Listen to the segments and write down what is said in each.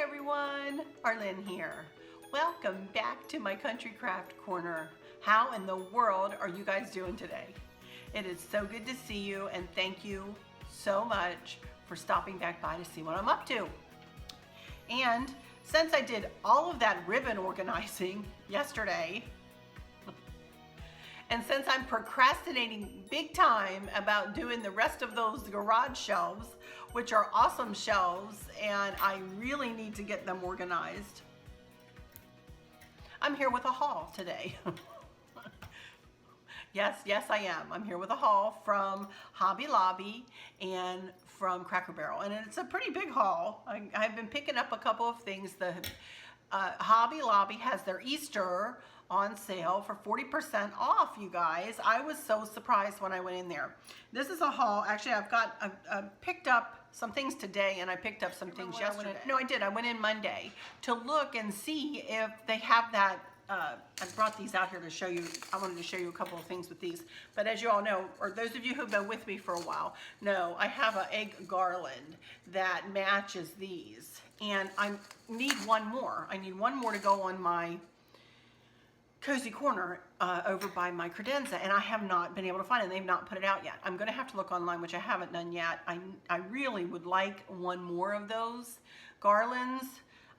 everyone, Arlene here. Welcome back to my Country Craft Corner. How in the world are you guys doing today? It is so good to see you, and thank you so much for stopping back by to see what I'm up to. And since I did all of that ribbon organizing yesterday, and since I'm procrastinating big time about doing the rest of those garage shelves, which are awesome shelves, and I really need to get them organized, I'm here with a haul today. Yes, I am. I'm here with a haul from Hobby Lobby and from Cracker Barrel, and it's a pretty big haul. I've been picking up a couple of things. The Hobby Lobby has their Easter on sale for 40% off, you guys. I was so surprised when I went in there. This is a haul. Actually, I picked up some things today, and I picked up some things yesterday. No, I did. I went in Monday to look and see if they have that. I brought these out here to show you. I wanted to show you a couple of things with these. But as you all know, or those of you who've been with me for a while, know I have an egg garland that matches these. And I need one more. I need one more to go on my cozy corner over by my credenza, and I have not been able to find it. They've not put it out yet. I'm going to have to look online, which I haven't done yet. I really would like one more of those garlands.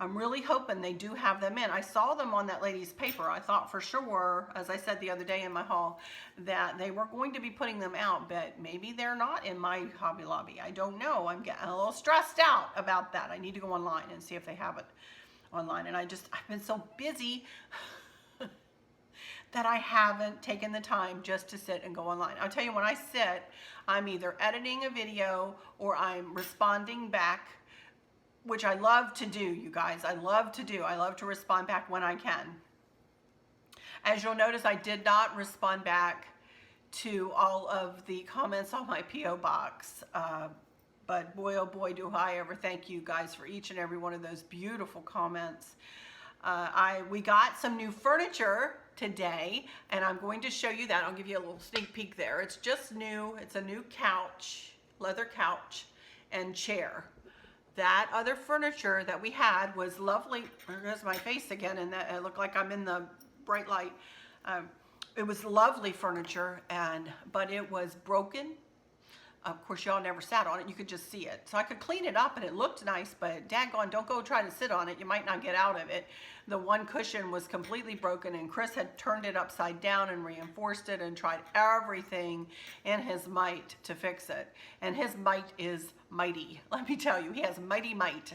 I'm really hoping they do have them in. I saw them on that lady's paper. I thought for sure, as I said the other day in my haul, that they were going to be putting them out, but maybe they're not in my Hobby Lobby. I don't know. I'm getting a little stressed out about that. I need to go online and see if they have it online. And I've been so busy that I haven't taken the time just to sit and go online. I'll tell you, when I sit, I'm either editing a video or I'm responding back, which I love to do, you guys. I love to do. I love to respond back when I can. As you'll notice, I did not respond back to all of the comments on my P.O. box. But boy, oh boy, do I ever thank you guys for each and every one of those beautiful comments. We got some new furniture today, and I'm going to show you that. I'll give you a little sneak peek there. It's just new. It's a new couch, leather couch and chair. That other furniture that we had was lovely. There's my face again, and that it looked like I'm in the bright light. It was lovely furniture, but it was broken. Of course, y'all never sat on it. You could just see it. So I could clean it up, and it looked nice, but daggone, don't go try to sit on it. You might not get out of it. The one cushion was completely broken, and Chris had turned it upside down and reinforced it and tried everything in his might to fix it. And his might is mighty. Let me tell you, he has mighty might.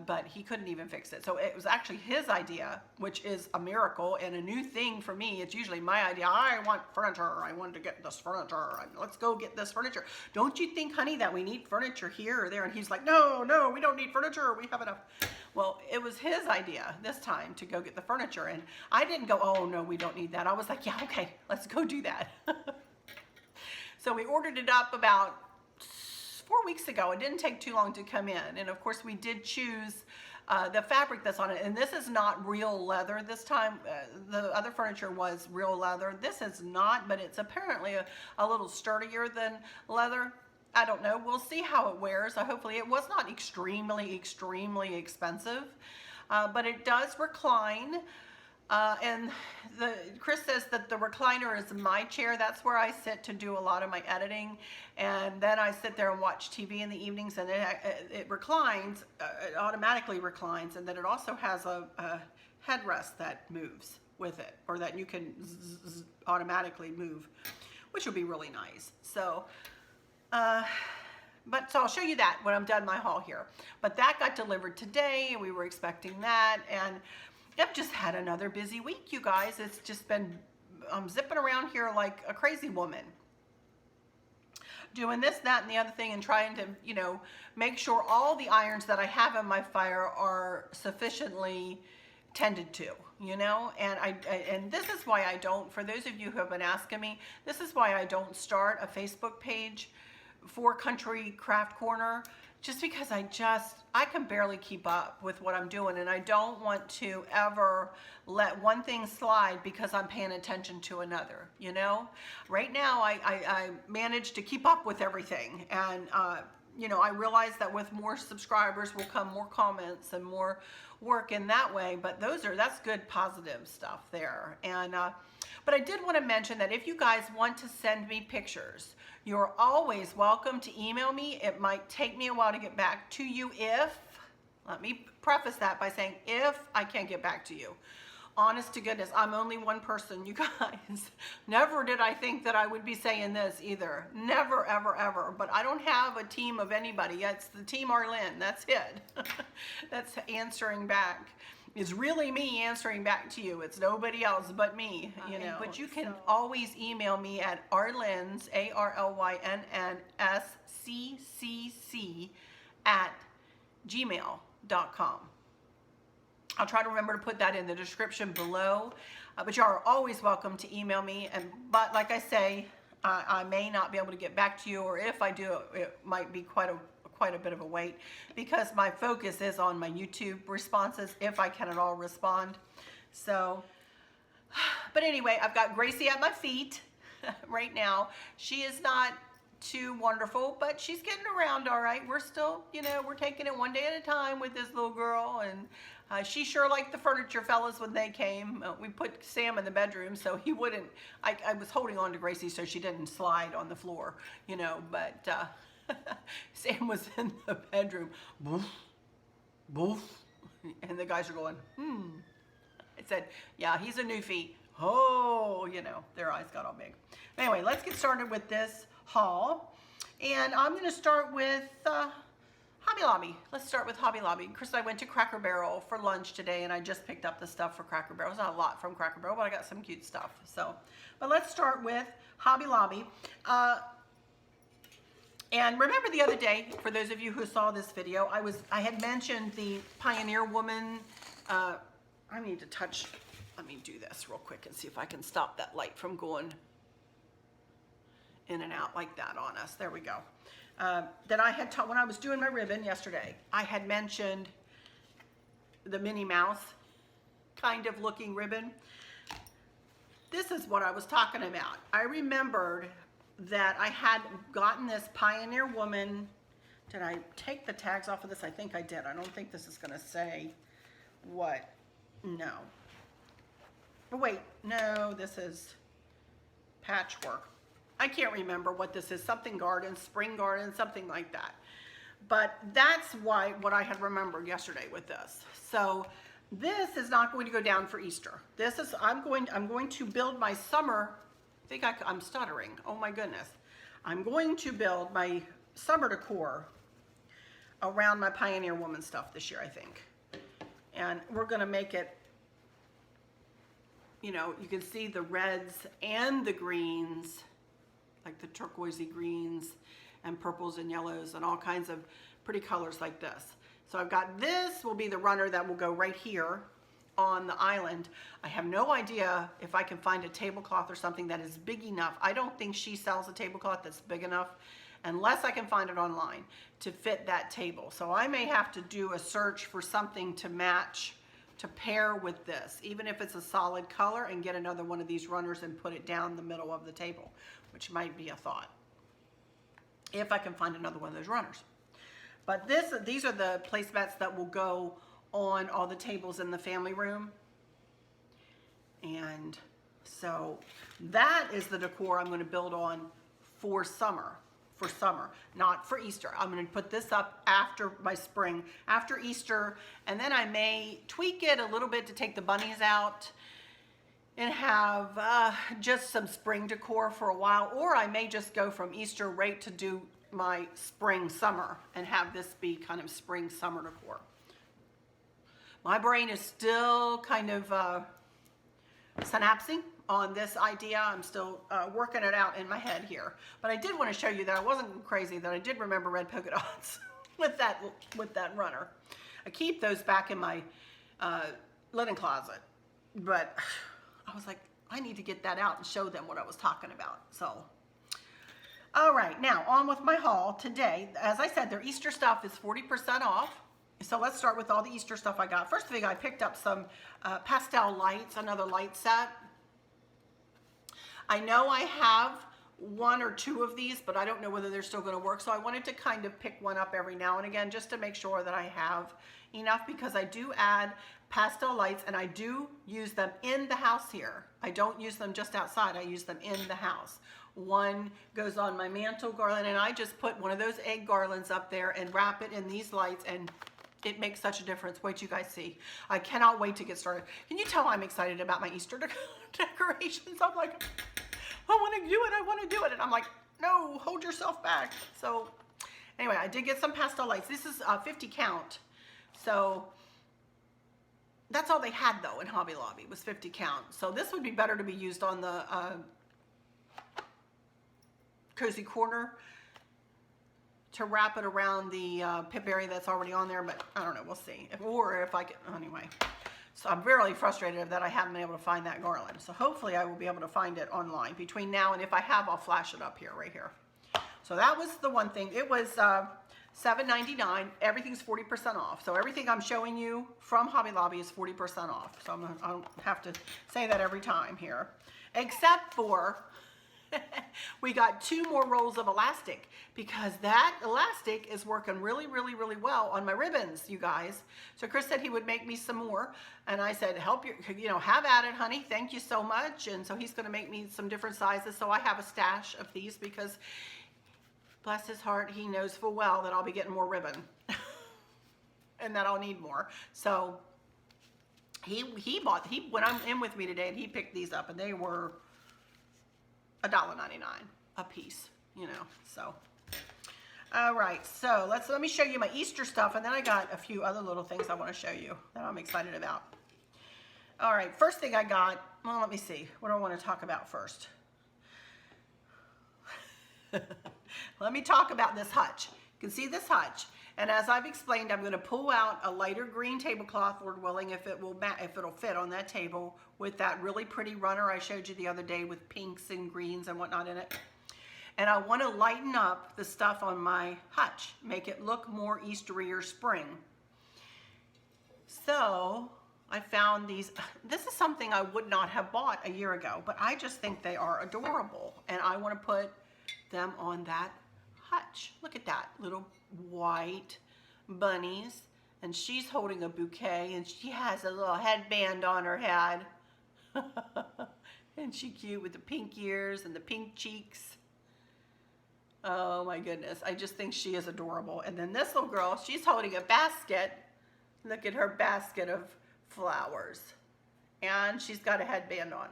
But he couldn't even fix it. So it was actually his idea, which is a miracle and a new thing for me. It's usually my idea. I want furniture. I wanted to get this furniture. Let's go get this furniture. Don't you think, honey, that we need furniture here or there? And he's like, no, we don't need furniture. We have enough. Well, it was his idea this time to go get the furniture. And I didn't go, oh, no, we don't need that. I was like, yeah, okay, let's go do that. So we ordered it up about 4 weeks ago. It didn't take too long to come in, and of course we did choose the fabric that's on it, and this is not real leather this time. The other furniture was real leather. This is not, but it's apparently a little sturdier than leather. I don't know. We'll see how it wears. Hopefully it was not extremely expensive, but it does recline. And Chris says that the recliner is my chair. That's where I sit to do a lot of my editing, and then I sit there and watch TV in the evenings, and it reclines, it automatically reclines, and then it also has a headrest that moves with it, or that you can automatically move, which would be really nice. So, so I'll show you that when I'm done my haul here. But that got delivered today, and we were expecting that, and I've just had another busy week, you guys. It's just been, I'm zipping around here like a crazy woman, doing this, that, and the other thing, and trying to, make sure all the irons that I have in my fire are sufficiently tended to, and this is why I don't, for those of you who have been asking me, this is why I don't start a Facebook page for Country Craft Corner, just because I can barely keep up with what I'm doing, and I don't want to ever let one thing slide because I'm paying attention to another, Right now, I manage to keep up with everything, and you know, I realize that with more subscribers will come more comments and more work in that way, but that's good positive stuff there. And but I did want to mention that if you guys want to send me pictures, you're always welcome to email me. It might take me a while to get back to you let me preface that by saying if I can't get back to you. Honest to goodness, I'm only one person, you guys. Never did I think that I would be saying this either. Never, ever, ever. But I don't have a team of anybody. It's the team Arlene. That's it. That's answering back. It's really me answering back to you. It's nobody else but me, you know. But you can always email me at Arlyns, ARLYNNSCCC @gmail.com. I'll try to remember to put that in the description below, but you are always welcome to email me. But like I say, I may not be able to get back to you, or if I do, it might be quite a bit of a wait, because my focus is on my YouTube responses, if I can at all respond. So, but anyway, I've got Gracie at my feet right now. She is not too wonderful, but she's getting around all right. We're still, you know, we're taking it one day at a time with this little girl, and she sure liked the furniture fellas when they came. We put Sam in the bedroom so he wouldn't, I was holding on to Gracie so she didn't slide on the floor, you know, but Sam was in the bedroom, boof, boof, and the guys are going, I said, yeah, he's a newfie. Oh, you know, their eyes got all big. Anyway, let's get started with this haul. And I'm going to start with Hobby Lobby. Let's start with Hobby Lobby. Chris and I went to Cracker Barrel for lunch today, and I just picked up the stuff for Cracker Barrel. It's not a lot from Cracker Barrel, but I got some cute stuff. So, but let's start with Hobby Lobby. And remember the other day, for those of you who saw this video, I had mentioned the Pioneer Woman. Let me do this real quick and see if I can stop that light from going in and out like that on us. There we go. That I had taught when I was doing my ribbon yesterday. I had mentioned the Minnie Mouse kind of looking ribbon. This is what I was talking about. I remembered that I had gotten this Pioneer Woman. Did I take the tags off of this? I think I did. I don't think this is going to say what. No. Oh, wait. No, this is patchwork. I can't remember what this is. Something garden, spring garden, something like that. But that's what I had remembered yesterday with this. So this is not going to go down for Easter. This is, I'm going to build my summer, I'm stuttering. Oh my goodness. I'm going to build my summer decor around my Pioneer Woman stuff this year, I think. And we're going to make it, you know, you can see the reds and the greens, like the turquoisey greens and purples and yellows and all kinds of pretty colors like this. So I've got this will be the runner that will go right here on the island. I have no idea if I can find a tablecloth or something that is big enough. I don't think she sells a tablecloth that's big enough unless I can find it online to fit that table. So I may have to do a search for something to match, to pair with this, even if it's a solid color, and get another one of these runners and put it down the middle of the table, which might be a thought, if I can find another one of those runners. But these are the placemats that will go on all the tables in the family room. And so that is the decor I'm going to build on for summer, not for Easter. I'm going to put this up after my spring, after Easter, and then I may tweak it a little bit to take the bunnies out and have just some spring decor for a while, or I may just go from Easter right to do my spring summer and have this be kind of spring summer decor. My brain is still kind of synapsing on this idea. I'm still working it out in my head here, but I did want to show you that I wasn't crazy, that I did remember red polka dots with that runner. I keep those back in my linen closet, but I was like, I need to get that out and show them what I was talking about. So, all right, now on with my haul today. As I said, their Easter stuff is 40% off. So let's start with all the Easter stuff I got. First thing, I picked up some Pastel Lights, another light set. I know I have one or two of these, but I don't know whether they're still going to work. So I wanted to kind of pick one up every now and again just to make sure that I have enough, because I do add pastel lights and I do use them in the house here. I don't use them just outside, I use them in the house. One goes on my mantle garland, and I just put one of those egg garlands up there and wrap it in these lights, and it makes such a difference. Wait till you guys see. I cannot wait to get started. Can you tell I'm excited about my Easter decorations? I'm like, I want to do it, I want to do it. And I'm like, no, hold yourself back. So anyway, I did get some pastel lights. This is 50 count. So that's all they had though in Hobby Lobby, was 50 count. So this would be better to be used on the cozy corner to wrap it around the pip area that's already on there, but I don't know, we'll see. Or if I can, anyway. So I'm really frustrated that I haven't been able to find that garland. So hopefully I will be able to find it online between now, and if I have, I'll flash it up here, right here. So that was the one thing. It was $7.99. Everything's 40% off. So everything I'm showing you from Hobby Lobby is 40% off. So I don't have to say that every time here. Except for we got 2 more rolls of elastic, because that elastic is working really, really, really well on my ribbons, you guys. So Chris said he would make me some more, and I said, help you know, have at it, honey. Thank you so much. And so he's going to make me some different sizes. So I have a stash of these, because bless his heart, he knows full well that I'll be getting more ribbon and that I'll need more. So he went in with me today, and he picked these up, and they were $1.99 a piece, you know. So all right, so let me show you my Easter stuff, and then I got a few other little things I want to show you that I'm excited about. All right, first thing I got, well, let me see, what do I want to talk about first? Let me talk about this hutch. You can see this hutch, and as I've explained, I'm going to pull out a lighter green tablecloth, Lord willing, if it'll fit on that table, with that really pretty runner I showed you the other day with pinks and greens and whatnot in it. And I want to lighten up the stuff on my hutch, make it look more Eastery or spring. So I found these. This is something I would not have bought a year ago, but I just think they are adorable, and I want to put them on that hutch. Look at that, little white bunnies, and she's holding a bouquet, and she has a little headband on her head. Isn't she cute with the pink ears and the pink cheeks? Oh my goodness, I just think she is adorable. And then this little girl, she's holding a basket. Look at her basket of flowers, and she's got a headband on,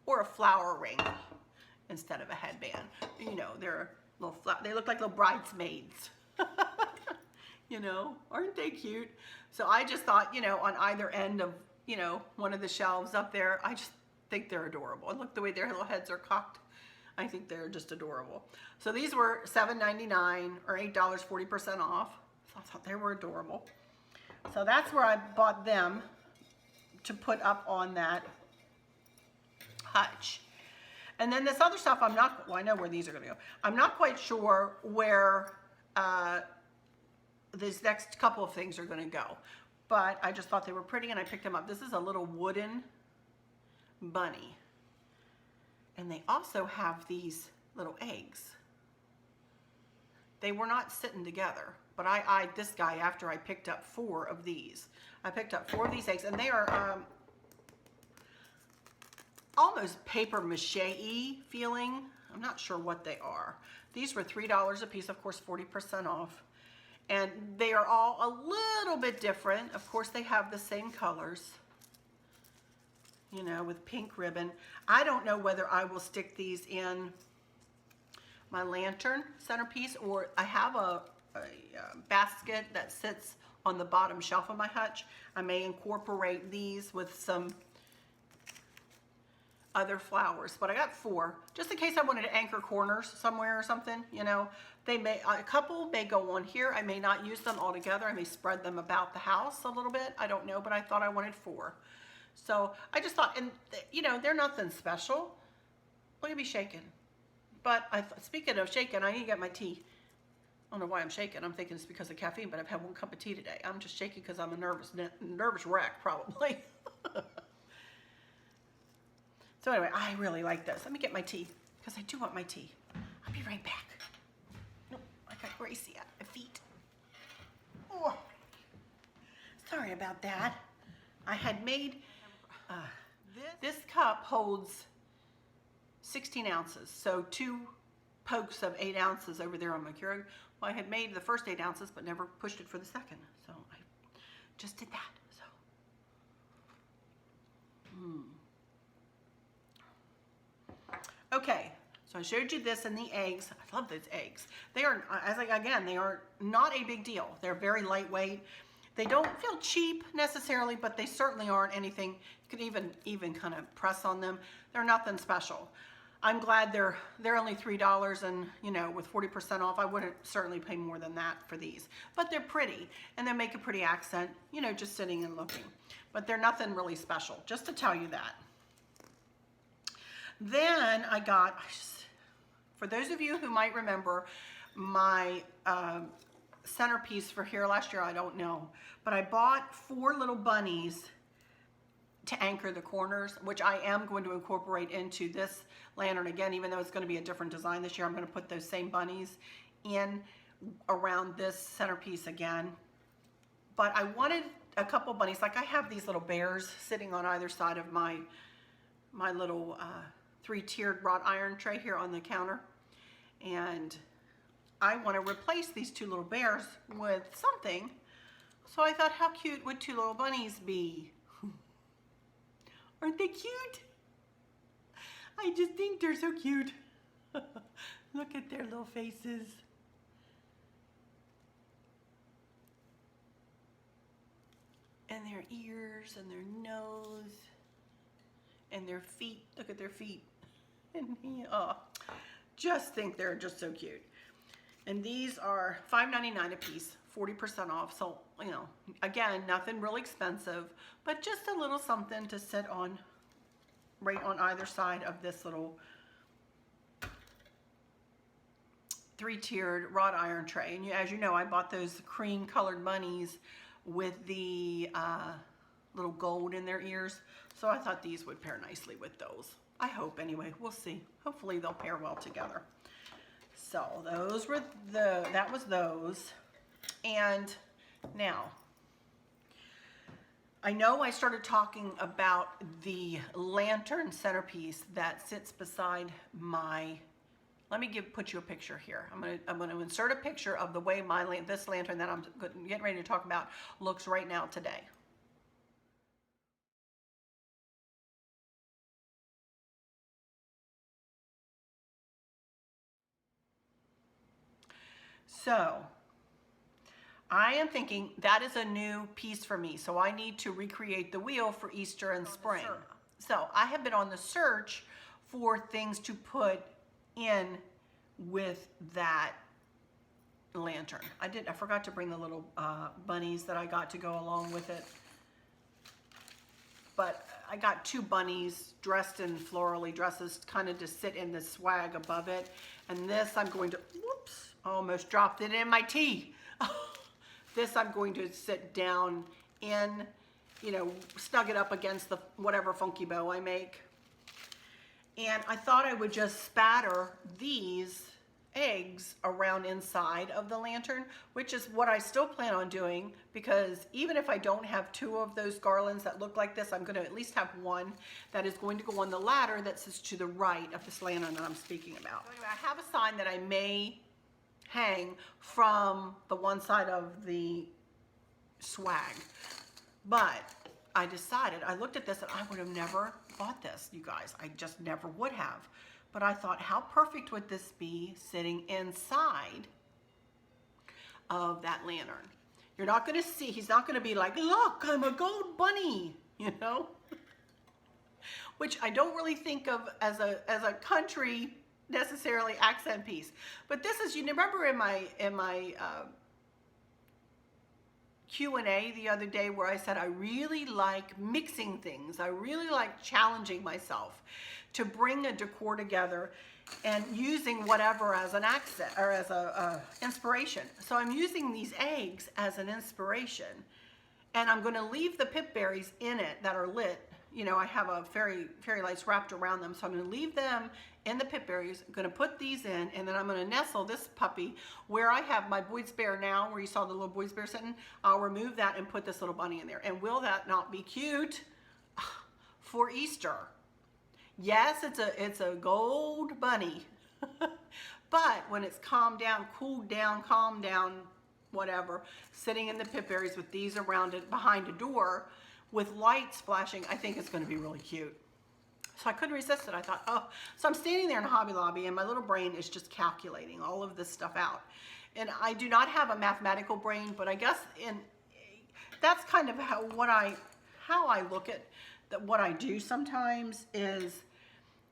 or a flower ring instead of a headband. You know, they're little they look like little bridesmaids. You know, aren't they cute? So I just thought, you know, on either end of, you know, one of the shelves up there, I just think they're adorable. And look the way their little heads are cocked. I think they're just adorable. So these were $7.99 or $8, 40% off. So I thought they were adorable. So that's where I bought them to put up on that hutch. And then this other stuff, well, I know where these are going to go. I'm not quite sure where these next couple of things are going to go. But I just thought they were pretty, and I picked them up. This is a little wooden bunny. And they also have these little eggs. They were not sitting together, but I eyed this guy after I picked up 4 of these. I picked up 4 of these eggs, and they are almost paper mache-y feeling. I'm not sure what they are. These were $3 a piece, of course, 40% off. And they are all a little bit different. Of course, they have the same colors, you know, with pink ribbon. I don't know whether I will stick these in my lantern centerpiece, or I have a basket that sits on the bottom shelf of my hutch. I may incorporate these with some other flowers, but I got 4 just in case I wanted to anchor corners somewhere or something. You know, a couple may go on here. I may not use them all together. I may spread them about the house a little bit. I don't know, but I thought I wanted 4. So I just thought, and you know, they're nothing special. Look at me shaking. But speaking of shaking, I need to get my tea. I don't know why I'm shaking. I'm thinking it's because of caffeine, but I've had 1 cup of tea today. I'm just shaking because I'm a nervous wreck, probably. So anyway, I really like this. Let me get my tea, because I do want my tea. I'll be right back. Nope, I got Gracie at my feet. Oh, sorry about that. I had made, this cup holds 16 ounces, so 2 pokes of 8 ounces over there on my Keurig. Well, I had made the first 8 ounces, but never pushed it for the second, so I just did that. Okay, so I showed you this and the eggs. I love those eggs. They are, again, they are not a big deal. They're very lightweight. They don't feel cheap necessarily, but they certainly aren't anything. You could even kind of press on them. They're nothing special. I'm glad they're only $3, and you know, with 40% off, I wouldn't certainly pay more than that for these. But they're pretty, and they make a pretty accent, you know, just sitting and looking. But they're nothing really special, just to tell you that. Then I got, for those of you who might remember my centerpiece for here last year, I don't know, but I bought 4 little bunnies to anchor the corners, which I am going to incorporate into this lantern again, even though it's going to be a different design this year. I'm going to put those same bunnies in around this centerpiece again. But I wanted a couple bunnies, like I have these little bears sitting on either side of my little 3-tiered wrought iron tray here on the counter, and I want to replace these 2 little bears with something. So I thought, how cute would 2 little bunnies be? Aren't they cute? I just think they're so cute. Look at their little faces. And their ears and their nose and their feet. Look at their feet. And just think they're just so cute. And these are $5.99 a piece, 40% off. So, you know, again, nothing really expensive, but just a little something to sit on right on either side of this little 3-tiered wrought iron tray. And as you know, I bought those cream colored bunnies with the little gold in their ears. So I thought these would pair nicely with those. I hope anyway, we'll see. Hopefully they'll pair well together. So those were that was those. And now, I know I started talking about the lantern centerpiece that sits beside my, let me put you a picture here. I'm gonna insert a picture of the way this lantern that I'm getting ready to talk about looks right now today. So I am thinking that is a new piece for me. So I need to recreate the wheel for Easter and spring. So I have been on the search for things to put in with that lantern. I forgot to bring the little bunnies that I got to go along with it. But I got 2 bunnies dressed in florally dresses, kind of to sit in the swag above it. And this I'm going to, whoops, almost dropped it in my tea. This I'm going to sit down in, you know, snug it up against the whatever funky bow I make. And I thought I would just spatter these eggs around inside of the lantern, which is what I still plan on doing, because even if I don't have 2 of those garlands that look like this, I'm going to at least have 1 that is going to go on the ladder that sits to the right of this lantern that I'm speaking about. So anyway, I have a sign that I may hang from the one side of the swag, but I decided, I looked at this and I would have never bought this, you guys. I just never would have. But I thought, how perfect would this be sitting inside of that lantern? You're not going to see, he's not going to be like, look, I'm a gold bunny, you know? Which I don't really think of as a country necessarily accent piece. But this is, you remember in my Q&A the other day where I said I really like mixing things. I really like challenging myself to bring a decor together and using whatever as an accent or as a inspiration. So I'm using these eggs as an inspiration, and I'm going to leave the pip berries in it that are lit, you know, I have a fairy lights wrapped around them. So I'm going to leave them in the pip berries. I'm going to put these in, and then I'm going to nestle this puppy where I have my Boyd's Bear now, where you saw the little Boyd's Bear sitting. I'll remove that and put this little bunny in there. And will that not be cute for Easter? Yes, it's a gold bunny. But when it's calmed down, cooled down, calmed down, whatever, sitting in the pip berries with these around it behind a door with lights flashing, I think it's going to be really cute. So I couldn't resist it. I thought, oh, so I'm standing there in Hobby Lobby and my little brain is just calculating all of this stuff out. And I do not have a mathematical brain, but I guess that's kind of how I look at what I do sometimes is,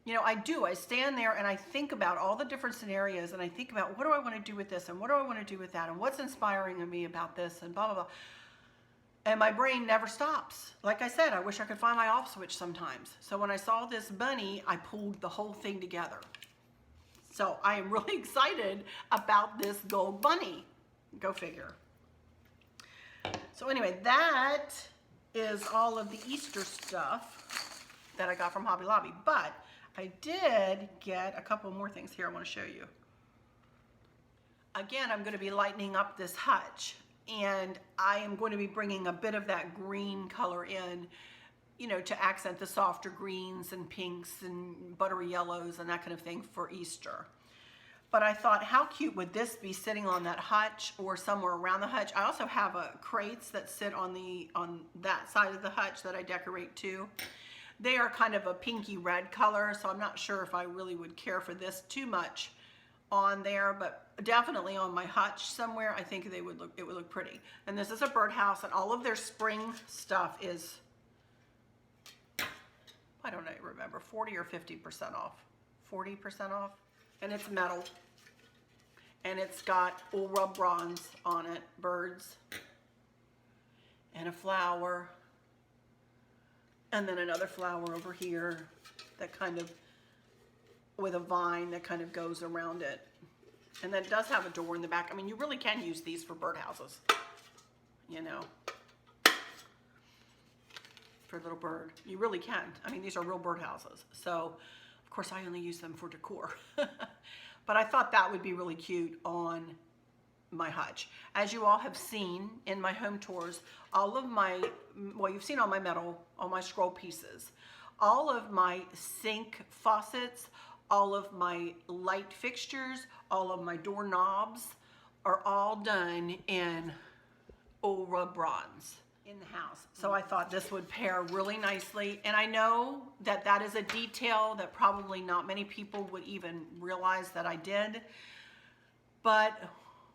you know, I stand there and I think about all the different scenarios, and I think about what do I want to do with this and what do I want to do with that and what's inspiring me about this and blah, blah, blah. And my brain never stops. Like I said, I wish I could find my off switch sometimes. So when I saw this bunny, I pulled the whole thing together. So I am really excited about this gold bunny. Go figure. So anyway, that is all of the Easter stuff that I got from Hobby Lobby. But I did get a couple more things here I want to show you. Again, I'm going to be lightening up this hutch, and I am going to be bringing a bit of that green color in, you know, to accent the softer greens and pinks and buttery yellows and that kind of thing for Easter. But I thought, how cute would this be sitting on that hutch or somewhere around the hutch? I also have crates that sit on that side of the hutch that I decorate too. They are kind of a pinky red color, so I'm not sure if I really would care for this too much on there, but definitely on my hutch somewhere, I think it would look pretty. And this is a birdhouse, and all of their spring stuff is, I don't remember, 40 or 50% off. 40% off, and it's metal. And it's got Aura bronze on it, birds, and a flower. And then another flower over here that kind of, with a vine that kind of goes around it. And then it does have a door in the back. I mean, you really can use these for birdhouses, you know, for a little bird. You really can. I mean, these are real birdhouses. So, of course, I only use them for decor. But I thought that would be really cute on my hutch. As you all have seen in my home tours, all of my, well, you've seen all my metal, all my scroll pieces, all of my sink faucets, all of my light fixtures, all of my doorknobs are all done in Aura bronze in the house. So I thought this would pair really nicely. And I know that that is a detail that probably not many people would even realize that I did. But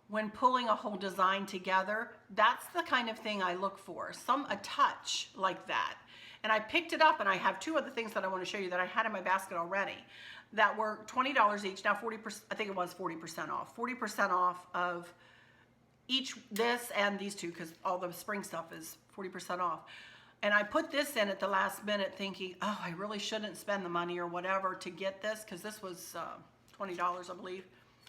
when pulling a whole design together, that's the kind of thing I look for, a touch like that. And I picked it up, and I have two other things that I want to show you that I had in my basket already that were $20 each. Now 40%, I think it was 40% off. 40% off of each, this and these two, because all the spring stuff is 40% off. And I put this in at the last minute thinking, oh, I really shouldn't spend the money or whatever to get this, because this was $20, I believe.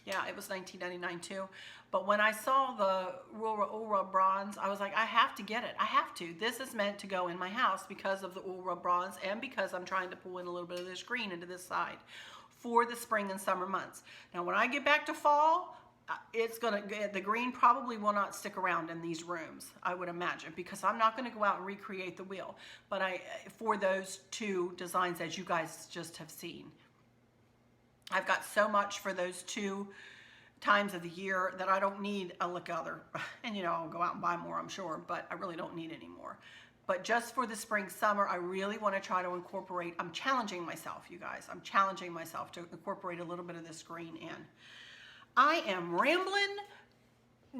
Yeah, it was $19.99 too. But when I saw the Aura bronze, I was like, I have to get it. I have to. This is meant to go in my house because of the Aura bronze and because I'm trying to pull in a little bit of this green into this side for the spring and summer months. Now, when I get back to fall, the green probably will not stick around in these rooms, I would imagine, because I'm not going to go out and recreate the wheel. But for those two designs, as you guys just have seen, I've got so much for those two times of the year that I don't need a lick other. And you know, I'll go out and buy more, I'm sure, but I really don't need any more. But just for the spring, summer, I really want to try to incorporate, I'm challenging myself, you guys. I'm challenging myself to incorporate a little bit of this green in. I am rambling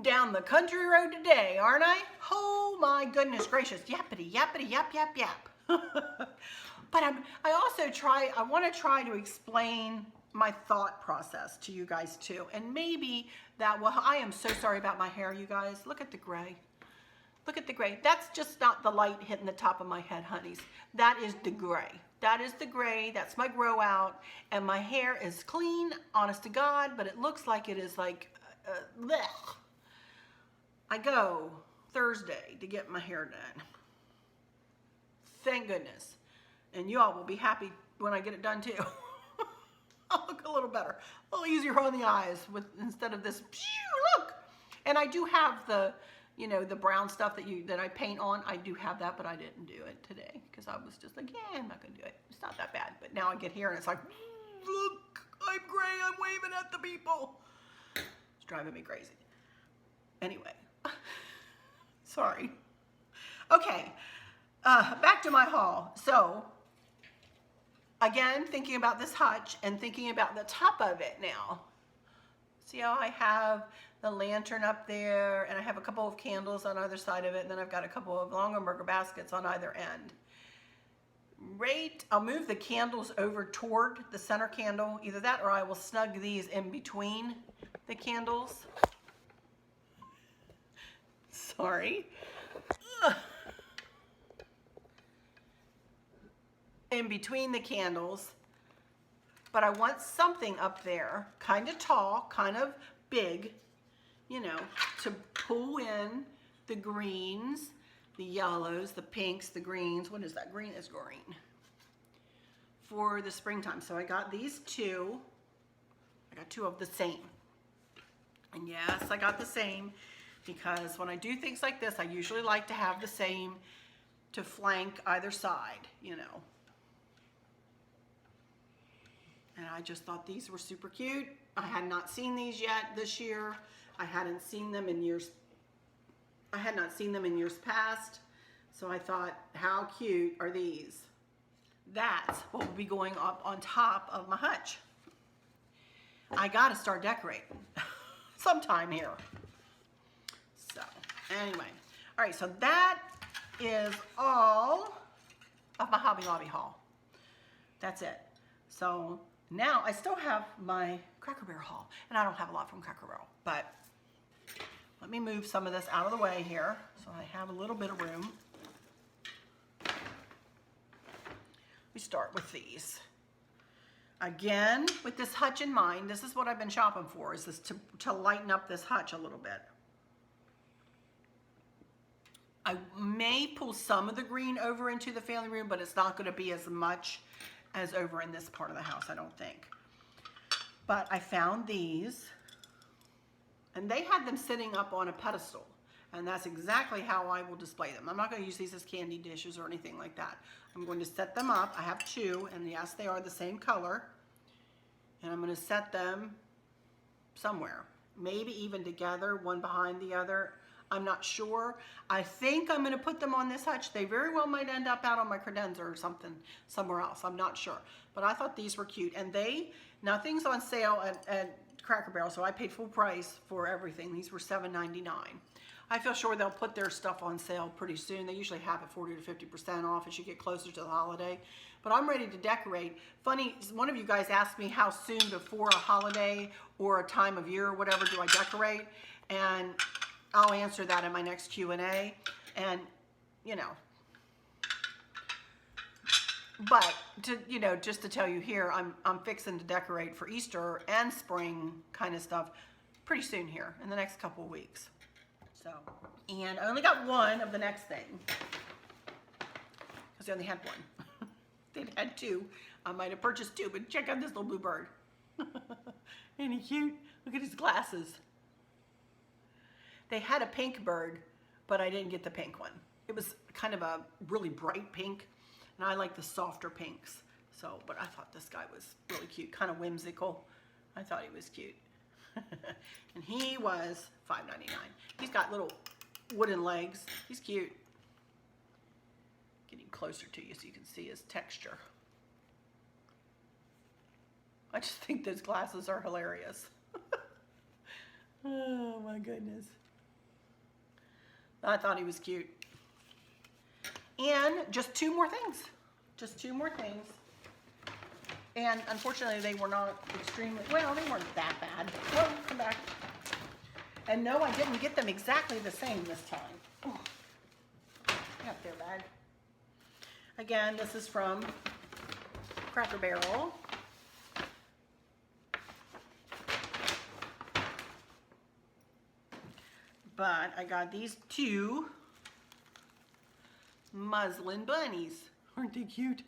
down the country road today, aren't I? Oh my goodness gracious, yappity, yappity, yap, yap, yap. But I want to try to explain my thought process to you guys too. And maybe that will, I am so sorry about my hair, you guys. Look at the gray. Look at the gray. That's just not the light hitting the top of my head, honeys. That is the gray. That is the gray. That's my grow out. And my hair is clean, honest to God, but it looks like it is like, blech. I go Thursday to get my hair done. Thank goodness. And you all will be happy when I get it done too. I'll look a little better, a little easier on the eyes with instead of this. Look, and I do have the, you know, the brown stuff that I paint on. I do have that, but I didn't do it today because I was just like, yeah, I'm not gonna do it. It's not that bad. But now I get here and it's like, look, I'm gray. I'm waving at the people. It's driving me crazy. Anyway, sorry. Okay, back to my haul. So. Again, thinking about this hutch and thinking about the top of it now. See how I have the lantern up there and I have a couple of candles on either side of it, and then I've got a couple of Longaberger baskets on either end. Right, I'll move the candles over toward the center candle. Either that or I will snug these in between the candles. Sorry. Ugh. In between the candles, but I want something up there, kind of tall, kind of big, you know, to pull in the greens, the yellows, the pinks, the greens. What is that? Green is green for the springtime. So I got these two. I got two of the same. And yes, I got the same because when I do things like this, I usually like to have the same to flank either side, you know. And I just thought these were super cute. I had not seen these yet this year. I hadn't seen them in years. I had not seen them in years past. So I thought, how cute are these? That's what will be going up on top of my hutch. I gotta start decorating sometime here. So anyway, all right, so that is all of my Hobby Lobby haul. That's it. So now I still have my Cracker Barrel haul, and I don't have a lot from Cracker Barrel, but let me move some of this out of the way here so I have a little bit of room. We start with these. Again, with this hutch in mind, this is what I've been shopping for, is this to lighten up this hutch a little bit. I may pull some of the green over into the family room, but it's not going to be as much as over in this part of the house, I don't think. But I found these, and they had them sitting up on a pedestal, and that's exactly how I will display them. I'm not going to use these as candy dishes or anything like that. I'm going to set them up. I have two, and yes, they are the same color, and I'm going to set them somewhere, maybe even together, one behind the other. I'm not sure. I think I'm going to put them on this hutch. They very well might end up out on my credenza or something somewhere else. I'm not sure. But I thought these were cute. And nothing's on sale at Cracker Barrel, so I paid full price for everything. These were $7.99. I feel sure they'll put their stuff on sale pretty soon. They usually have it 40 to 50% off as you get closer to the holiday. But I'm ready to decorate. Funny, one of you guys asked me how soon before a holiday or a time of year or whatever do I decorate. And I'll answer that in my next Q&A, and you know, but just to tell you here, I'm fixing to decorate for Easter and spring kind of stuff pretty soon here in the next couple of weeks. So, and I only got one of the next thing because I only had one. They'd had two. I might have purchased two, but check out this little blue bird. Ain't he cute? Look at his glasses. They had a pink bird, but I didn't get the pink one. It was kind of a really bright pink, and I like the softer pinks. So, but I thought this guy was really cute, kind of whimsical. I thought he was cute. And he was $5.99. He's got little wooden legs. He's cute. Getting closer to you so you can see his texture. I just think those glasses are hilarious. Oh my goodness. I thought he was cute. And just two more things. Just two more things. And unfortunately, they were not extremely, well, they weren't that bad. Well, come back. And no, I didn't get them exactly the same this time. Oh, got their bag. Again, this is from Cracker Barrel. But I got these two muslin bunnies. Aren't they cute?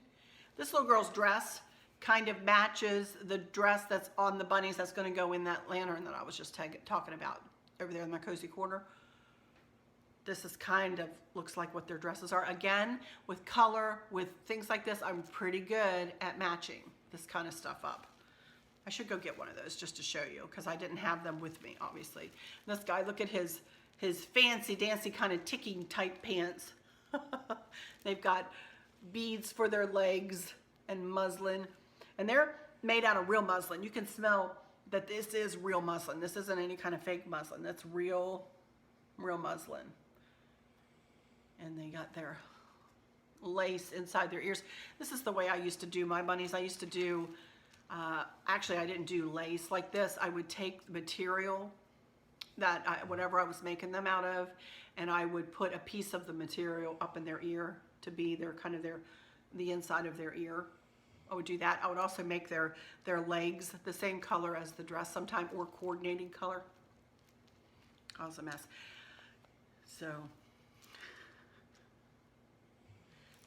This little girl's dress kind of matches the dress that's on the bunnies that's going to go in that lantern that I was just talking about over there in my cozy corner. This is kind of looks like what their dresses are. Again, with color, with things like this, I'm pretty good at matching this kind of stuff up. I should go get one of those just to show you, because I didn't have them with me, obviously. This guy, look at his fancy dancy kind of ticking type pants. They've got beads for their legs and muslin, and they're made out of real muslin. You can smell that this is real muslin. This isn't any kind of fake muslin. That's real muslin. And they got their lace inside their ears. This is the way I used to do my bunnies. I used to do, actually I didn't do lace like this. I would take the material that whatever I was making them out of, and I would put a piece of the material up in their ear to be their kind of the inside of their ear. I would do that. I would also make their legs the same color as the dress sometime, or coordinating color. I was a mess. So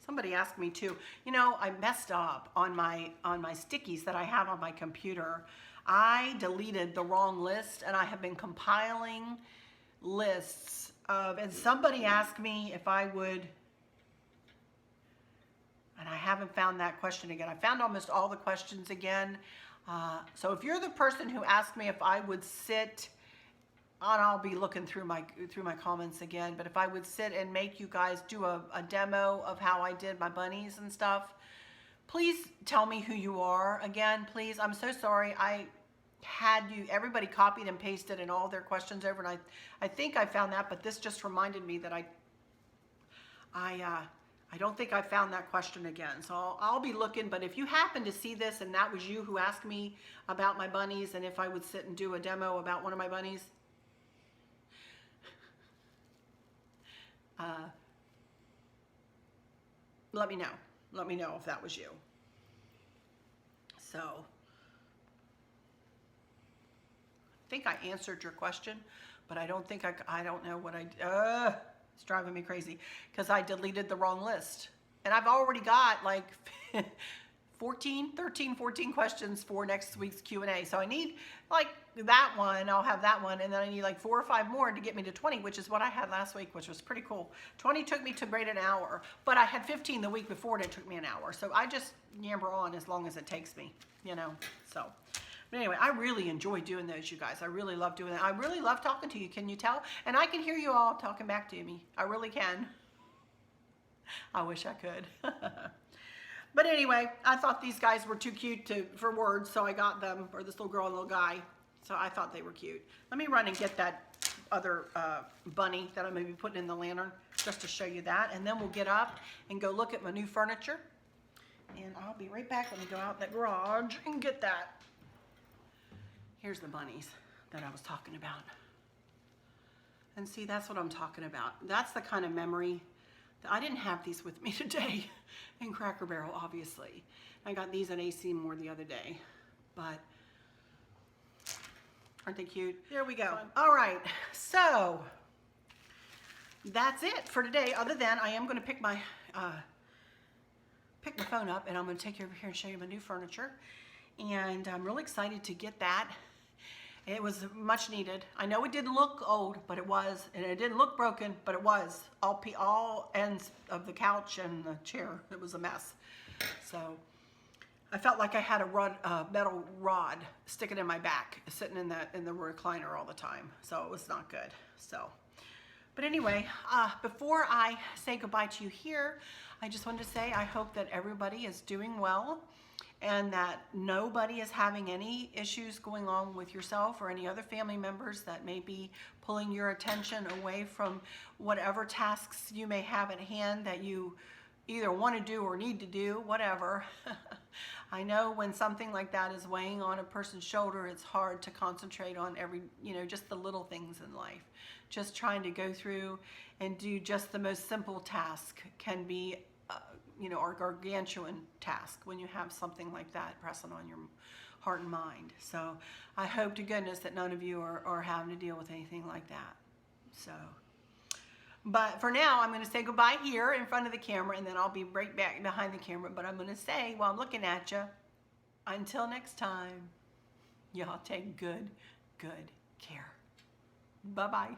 somebody asked me too, you know, I messed up on my stickies that I have on my computer. I deleted the wrong list, and I have been compiling lists of, and somebody asked me if I would, and I haven't found that question again. I found almost all the questions again. So if you're the person who asked me if I would sit, and I'll be looking through my comments again, but if I would sit and make you guys do a demo of how I did my bunnies and stuff, please tell me who you are again, please. I'm so sorry. I had everybody copied and pasted and all their questions over, and I think I found that, but this just reminded me that I don't think I found that question again. So I'll be looking, but if you happen to see this and that was you who asked me about my bunnies and if I would sit and do a demo about one of my bunnies, let me know. Let me know if that was you. So I think I answered your question, but I don't think I don't know what it's driving me crazy because I deleted the wrong list. And I've already got like 14 questions for next week's Q&A. So I need like that one, I'll have that one, and then I need like 4 or 5 more to get me to 20, which is what I had last week, which was pretty cool. 20 took me to about an hour, but I had 15 the week before and it took me an hour. So I just yammer on as long as it takes me, you know, so. But anyway, I really enjoy doing those, you guys. I really love doing that. I really love talking to you. Can you tell? And I can hear you all talking back to me. I really can. I wish I could. But anyway, I thought these guys were too cute for words, so I got them, or this little girl and little guy. So I thought they were cute. Let me run and get that other bunny that I'm going to be putting in the lantern, just to show you that. And then we'll get up and go look at my new furniture. And I'll be right back. Let me go out in the garage and get that. Here's the bunnies that I was talking about. And see, that's what I'm talking about. That's the kind of memory. I didn't have these with me today in Cracker Barrel, obviously. I got these at AC Moore the other day, but aren't they cute? There we go. All right, so that's it for today. Other than I am going to pick my phone up, and I'm going to take you over here and show you my new furniture. And I'm really excited to get that. It was much needed. I know it didn't look old, but it was, and it didn't look broken, but it was. All ends of the couch and the chair, it was a mess. So I felt like I had a metal rod sticking in my back, sitting in the recliner all the time. So it was not good. So, but anyway, before I say goodbye to you here, I just wanted to say I hope that everybody is doing well, and that nobody is having any issues going on with yourself or any other family members that may be pulling your attention away from whatever tasks you may have at hand that you either want to do or need to do, whatever. I know when something like that is weighing on a person's shoulder, it's hard to concentrate on just the little things in life. Just trying to go through and do just the most simple task can be our gargantuan task when you have something like that pressing on your heart and mind. So I hope to goodness that none of you are having to deal with anything like that. So But for now, I'm going to say goodbye here in front of the camera, and then I'll be right back behind the camera. But I'm going to say, while I'm looking at you, until next time, y'all take good care. Bye-bye.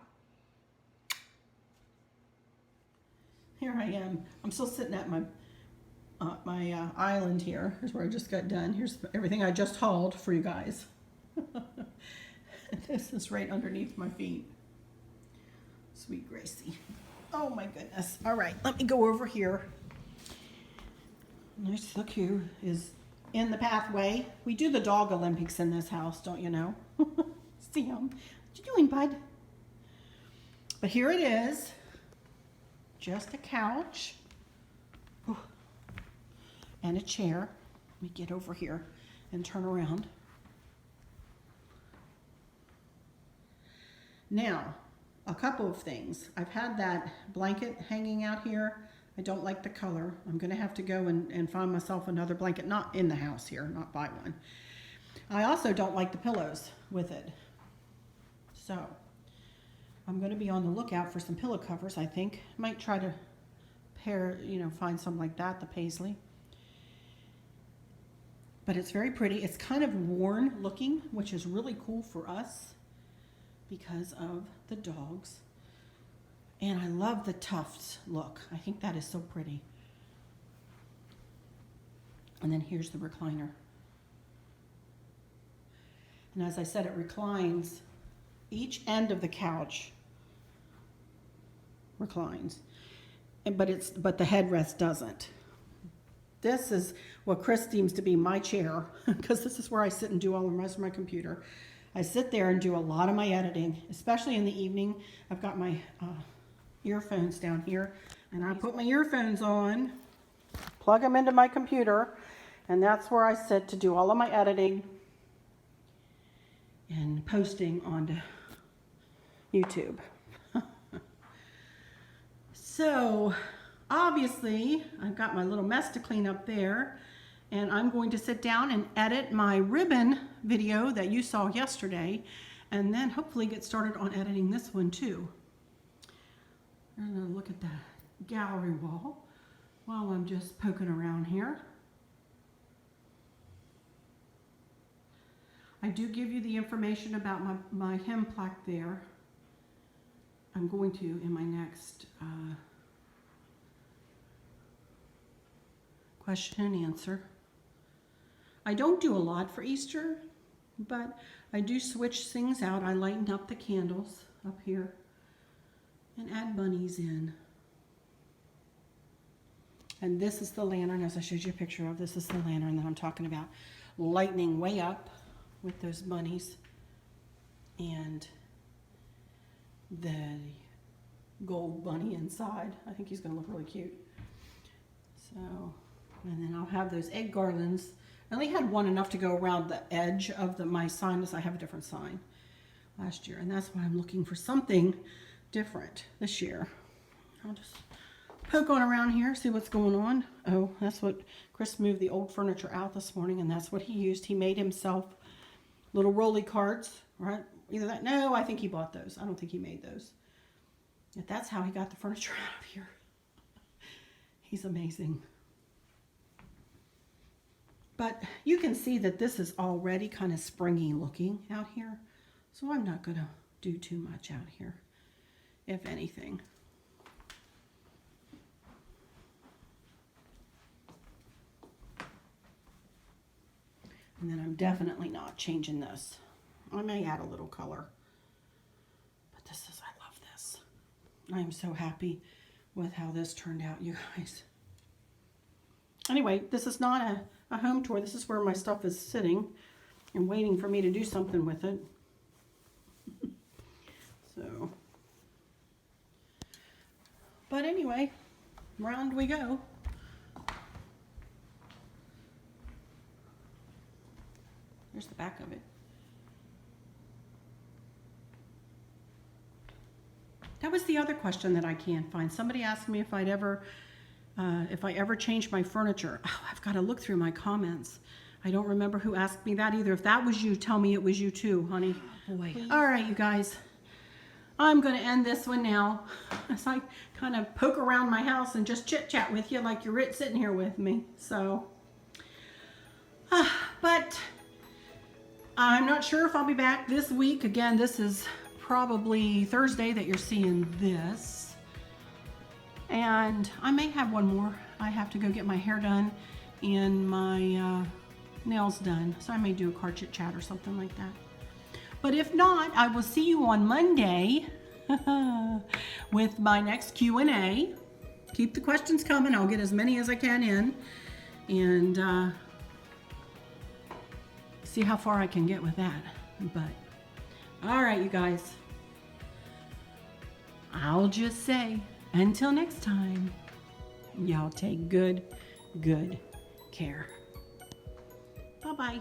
Here I am. I'm still sitting at my island here. Here's where I just got done. Here's everything I just hauled for you guys. This is right underneath my feet. Sweet Gracie. Oh my goodness. All right, let me go over here. Nice, look who is in the pathway. We do the dog Olympics in this house, don't you know? See him. What you doing, bud? But here it is. Just a couch. Ooh. And a chair. Let me get over here and turn around. Now, a couple of things. I've had that blanket hanging out here. I don't like the color. I'm going to have to go and find myself another blanket, not in the house here, not buy one. I also don't like the pillows with it. So, I'm going to be on the lookout for some pillow covers, I think. Might try to pair, find something like that, the paisley. But it's very pretty. It's kind of worn looking, which is really cool for us because of the dogs. And I love the tufts look. I think that is so pretty. And then here's the recliner. And as I said, it reclines. Each end of the couch reclines, but the headrest doesn't. This is what Chris deems to be my chair, because this is where I sit and do all the rest of my computer. I sit there and do a lot of my editing, especially in the evening. I've got my earphones down here, and I put my earphones on, plug them into my computer, and that's where I sit to do all of my editing and posting onto YouTube. So obviously I've got my little mess to clean up there, and I'm going to sit down and edit my ribbon video that you saw yesterday, and then hopefully get started on editing this one too. I'm going to look at the gallery wall while I'm just poking around here. I do give you the information about my hem plaque there. I'm going to in my next question and answer. I don't do a lot for Easter, but I do switch things out. I lighten up the candles up here and add bunnies in. And this is the lantern, as I showed you a picture of. This is the lantern that I'm talking about. Lightening way up with those bunnies and the gold bunny inside. I think he's going to look really cute. So, and then I'll have those egg garlands. I only had one enough to go around the edge of my sign, because I have a different sign last year, and that's why I'm looking for something different this year. I'll just poke on around here, see what's going on. Oh, that's what Chris moved the old furniture out this morning, and that's what he used. He made himself little rolly carts, right? Either that, no, I think he bought those. I don't think he made those. Yet that's how he got the furniture out of here. He's amazing. But you can see that this is already kind of springy looking out here. So I'm not going to do too much out here, if anything. And then I'm definitely not changing this. I may add a little color. But I love this. I am so happy with how this turned out, you guys. Anyway, this is not a home tour. This is where my stuff is sitting and waiting for me to do something with it. So, but anyway, round we go. There's the back of it. That was the other question that I can't find. Somebody asked me if I ever changed my furniture. Oh, I've got to look through my comments. I don't remember who asked me that either. If that was you, tell me it was you too, honey. Oh, boy. All right, you guys. I'm going to end this one now as I kind of poke around my house and just chit chat with you like you're sitting here with me. So, but I'm not sure if I'll be back this week. Again, this is probably Thursday that you're seeing this. And I may have one more. I have to go get my hair done and my nails done. So I may do a car chit chat or something like that. But if not, I will see you on Monday with my next Q&A. Keep the questions coming. I'll get as many as I can in. And see how far I can get with that. But, all right, you guys. I'll just say, until next time, y'all take good care. Bye-bye.